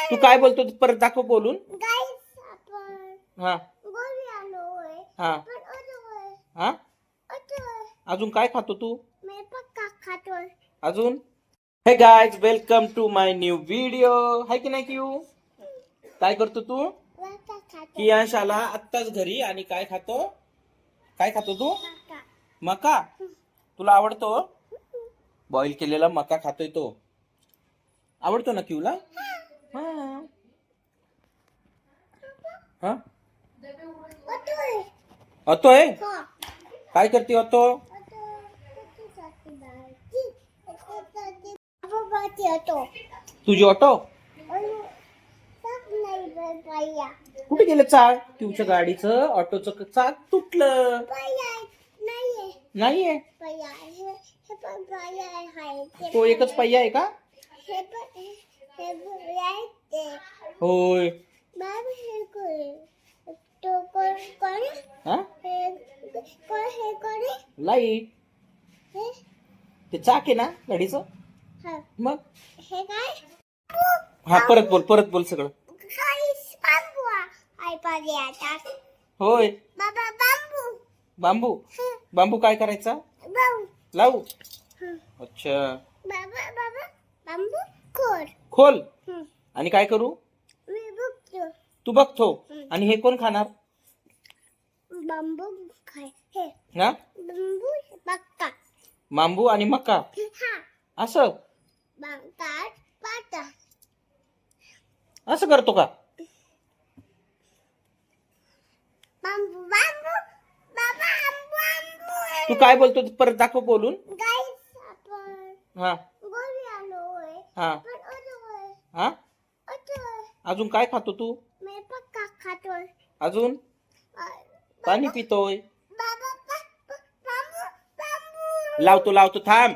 तू काय बोलतो परत दाखव बोलून. हा हा हा अजून काय खातो तू. अजून हे guys welcome to my new video. हाय की नाही क्यू. काय करतो तू. कियांश आला आत्ताच घरी आणि काय खातो. काय खातो तू. मका. तुला आवडतो. बॉईल केलेला मका खातोय तो. आवडतो ना क्यूला. हा हा अतो आहे. काय करते अतो. तुझी ऑटो कुठे गेलं. चाक तुमच्या गाडीचं ऑटोचं चाक तुटलं. नाहीये. तो एकच पहिया आहे का. होय. लाईट ते चाक आहे ना गाडीचं. मग हा परत बोल सगळं. होय. बांबू बांबू काय करायचा. लावू. अच्छा खोल आणि काय करू. तू बघतो आणि हे कोण खाणार. ना बांबू आणि मका असं असं करतो का. तू काय बोलतो परत दाखव बोलून. हा हा हा अजून काय खातो तू. अजून पाणी पितोय. लावतो थांब.